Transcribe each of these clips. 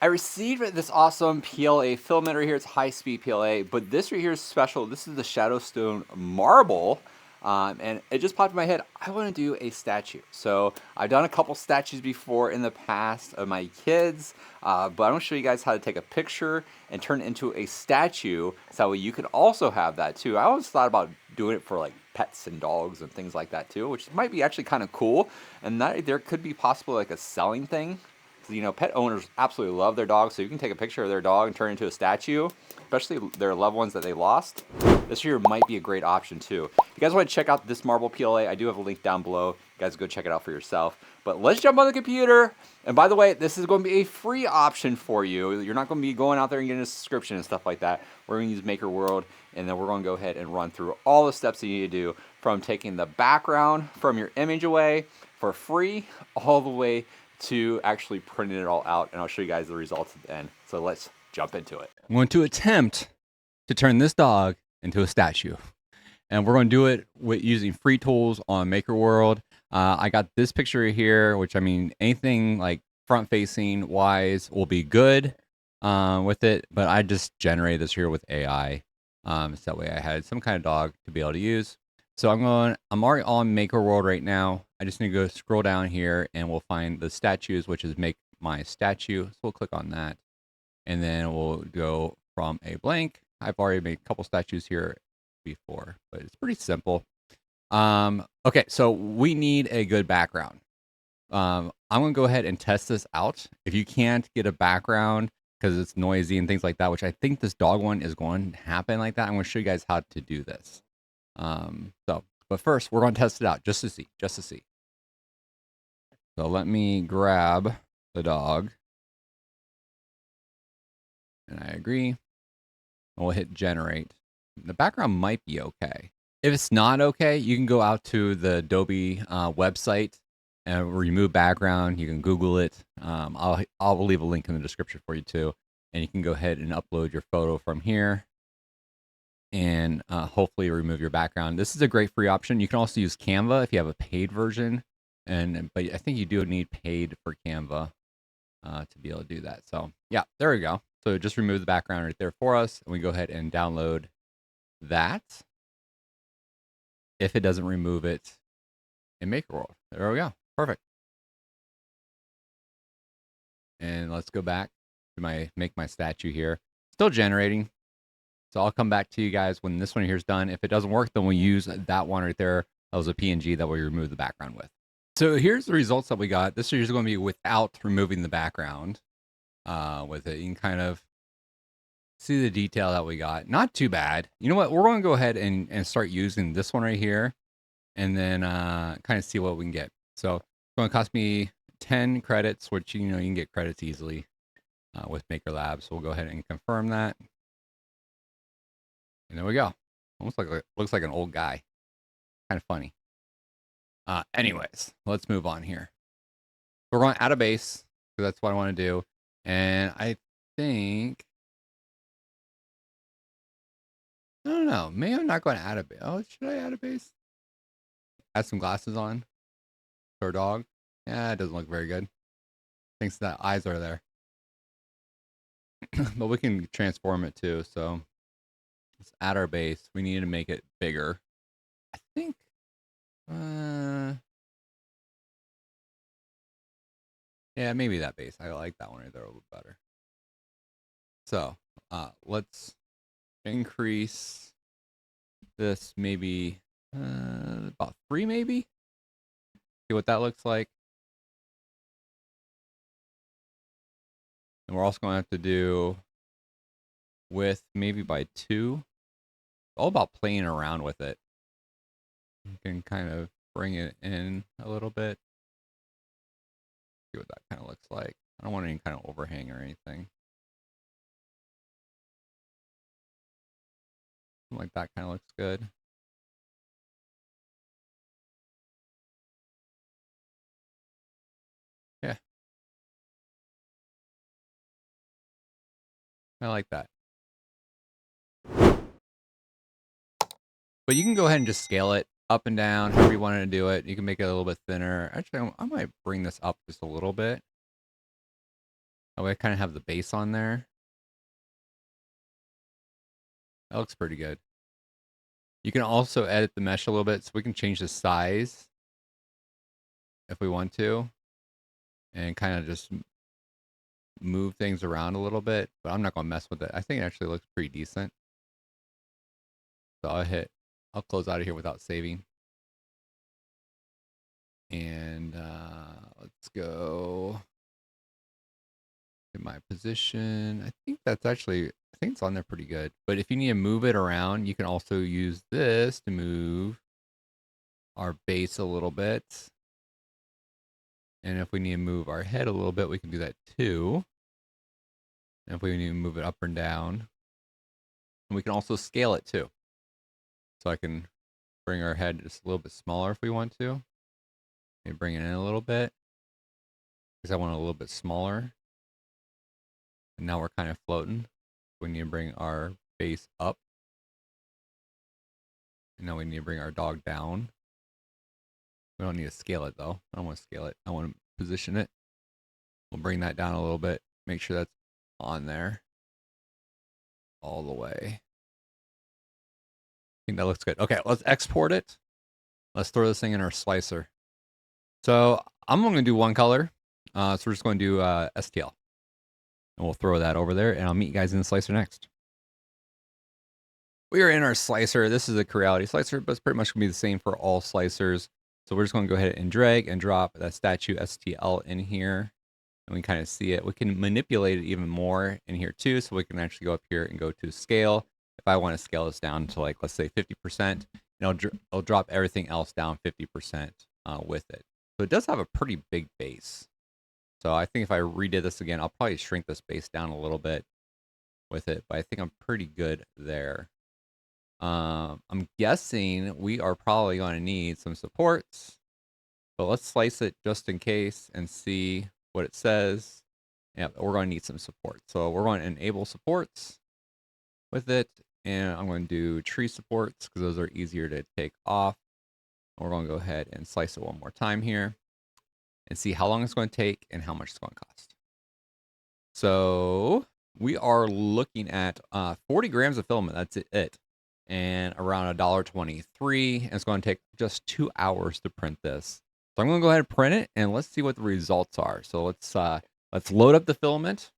I received this awesome PLA filament right here. It's high speed PLA, but this right here is special. This is the Shadowstone marble. And it just popped in my head. I want to do a statue. So I've done a couple statues before in the past of my kids, but I'm going to show you guys how to take a picture and turn it into a statue. So that way you can also have that too. I always thought about doing it for like pets and dogs and things like that too, which might be actually kind of cool. And that there could be possibly like a selling thing. You know, pet owners absolutely love their dogs, so you can take a picture of their dog and turn it into a statue, especially their loved ones that they lost. This here might be a great option too. If you guys want to check out this marble PLA, I do have a link down below. You guys go check it out for yourself. But let's jump on the computer. And by the way, this is going to be a free option for you. You're not going to be going out there and getting a subscription and stuff like that. We're going to use Maker World, and then we're going to go ahead and run through all the steps that you need to do, from taking the background from your image away for free all the way to actually printing it all out, and I'll show you guys the results at the end. So let's jump into it. I'm going to attempt to turn this dog into a statue. And we're going to do it with using free tools on Maker World. I got this picture here, which I mean, anything like front facing wise will be good with it, but I just generated this here with AI. So that way I had some kind of dog to be able to use. So I'm already on Maker World right now. I just need to go scroll down here and we'll find the statues, which is make my statue. So we'll click on that. And then we'll go from a blank. I've already made a couple statues here before, but it's pretty simple. Okay, so we need a good background. I'm gonna go ahead and test this out. If you can't get a background because it's noisy and things like that, which I think this dog one is going to happen like that, I'm gonna show you guys how to do this. But first we're gonna test it out just to see. So let me grab the dog. And I agree. And we'll hit generate. The background might be okay. If it's not okay, you can go out to the Adobe website and remove background. You can Google it. I'll leave a link in the description for you too. And you can go ahead and upload your photo from here and hopefully remove your background. This is a great free option. You can also use Canva if you have a paid version. But I think you do need paid for Canva to be able to do that. So yeah, there we go. So just remove the background right there for us. And we go ahead and download that. If it doesn't remove it in Maker World. There we go. Perfect. And let's go back to make my statue here. Still generating. So I'll come back to you guys when this one here is done. If it doesn't work, then we use that one right there. That was a PNG that we remove the background with. So here's the results that we got. This is going to be without removing the background. With it, you can kind of see the detail that we got. Not too bad. You know what? We're going to go ahead and start using this one right here, and then kind of see what we can get. So it's going to cost me 10 credits, which you can get credits easily with Maker Lab. So we'll go ahead and confirm that, and there we go. Almost looks like an old guy. Kind of funny. Anyways, let's move on here. We're going to add a base because that's what I want to do. And I think, I don't know, maybe I'm not going to add a base. Oh, should I add a base? Add some glasses on for a dog. Yeah, it doesn't look very good. Thinks that eyes are there. But we can transform it too. So let's add our base. We need to make it bigger. I think, yeah, maybe that base. I like that one right there a little better. So let's increase this maybe about 3 maybe. See what that looks like. And we're also going to have to do width maybe by 2. All about playing around with it. You can kind of bring it in a little bit. See what that kind of looks like. I don't want any kind of overhang or anything. Something like that kind of looks good. Yeah. I like that. But you can go ahead and just scale it up and down, however you wanted to do it. You can make it a little bit thinner. Actually, I might bring this up just a little bit. Oh, I kind of have the base on there. That looks pretty good. You can also edit the mesh a little bit, so we can change the size if we want to, and kind of just move things around a little bit, but I'm not going to mess with it. I think it actually looks pretty decent. So I'll close out of here without saving. And let's go in my position. I think it's on there pretty good. But if you need to move it around, you can also use this to move our base a little bit. And if we need to move our head a little bit, we can do that too. And if we need to move it up and down, and we can also scale it too. So I can bring our head just a little bit smaller if we want to. Maybe bring it in a little bit because I want it a little bit smaller. And now we're kind of floating. We need to bring our base up. And now we need to bring our dog down. We don't need to scale it though. I don't want to scale it. I want to position it. We'll bring that down a little bit. Make sure that's on there all the way. I think that looks good. Okay, let's export it. Let's throw this thing in our slicer. So I'm going to do one color. So we're just going to do STL. And we'll throw that over there, and I'll meet you guys in the slicer next. We are in our slicer. This is a Creality slicer, but it's pretty much going to be the same for all slicers. So we're just going to go ahead and drag and drop that statue STL in here. And we kind of see it. We can manipulate it even more in here too. So we can actually go up here and go to scale. If I want to scale this down to like, let's say 50%, and it'll drop everything else down 50% with it. So it does have a pretty big base. So I think if I redid this again, I'll probably shrink this base down a little bit with it, but I think I'm pretty good there. I'm guessing we are probably going to need some supports, but let's slice it just in case and see what it says. Yeah, we're going to need some support. So we're going to enable supports with it, and I'm going to do tree supports because those are easier to take off. We're going to go ahead and slice it one more time here and see how long it's going to take and how much it's going to cost. So we are looking at 40 grams of filament. That's it. And around $1.23. And it's going to take just 2 hours to print this. So I'm going to go ahead and print it, and let's see what the results are. So let's load up the filament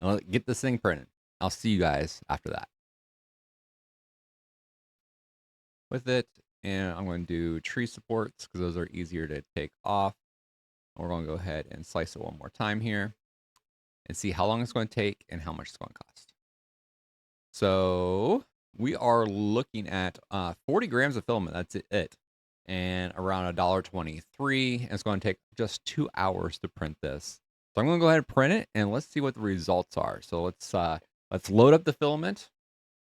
and get this thing printed. I'll see you guys after that. With it, and I'm going to do tree supports because those are easier to take off. We're going to go ahead and slice it one more time here and see how long it's going to take and how much it's going to cost. So we are looking at 40 grams of filament. That's it. And around $1.23. And it's going to take just 2 hours to print this. So I'm going to go ahead and print it, and let's see what the results are. So let's load up the filament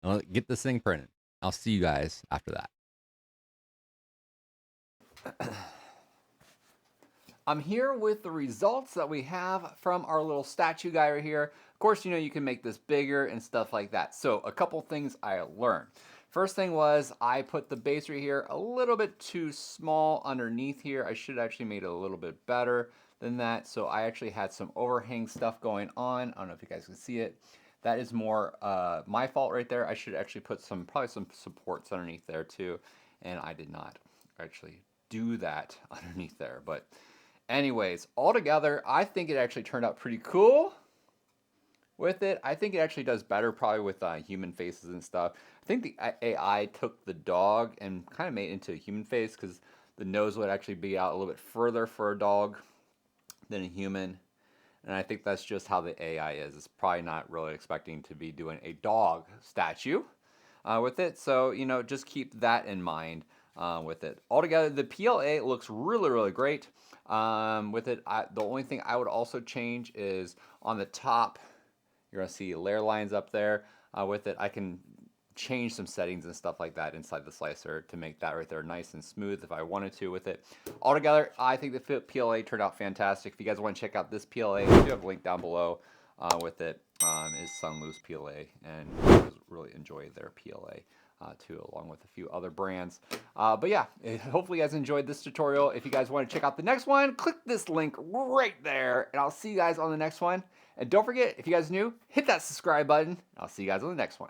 and get this thing printed. I'll see you guys after that. I'm here with the results that we have from our little statue guy right here. Of course, you can make this bigger and stuff like that. So a couple things I learned. First thing was I put the base right here a little bit too small underneath here. I should actually made it a little bit better than that. So I actually had some overhang stuff going on. I don't know if you guys can see it. That is more my fault right there. I should actually put probably some supports underneath there too. And I did not actually do that underneath there. But anyways, altogether, I think it actually turned out pretty cool with it. I think it actually does better probably with human faces and stuff. I think the AI took the dog and kind of made it into a human face because the nose would actually be out a little bit further for a dog than a human. And I think that's just how the AI is. It's probably not really expecting to be doing a dog statue with it. So, just keep that in mind with it. Altogether, the PLA looks really, really great with it. The only thing I would also change is on the top, you're going to see layer lines up there with it. I can change some settings and stuff like that inside the slicer to make that right there nice and smooth if I wanted to with it. Altogether, I think the PLA turned out fantastic. If you guys want to check out this PLA, I do have a link down below with it. Is Sunloose PLA, and I really enjoy their PLA. too, along with a few other brands. But yeah, hopefully you guys enjoyed this tutorial. If you guys want to check out the next one, click this link right there, and I'll see you guys on the next one. And don't forget, if you guys are new, hit that subscribe button. I'll see you guys on the next one.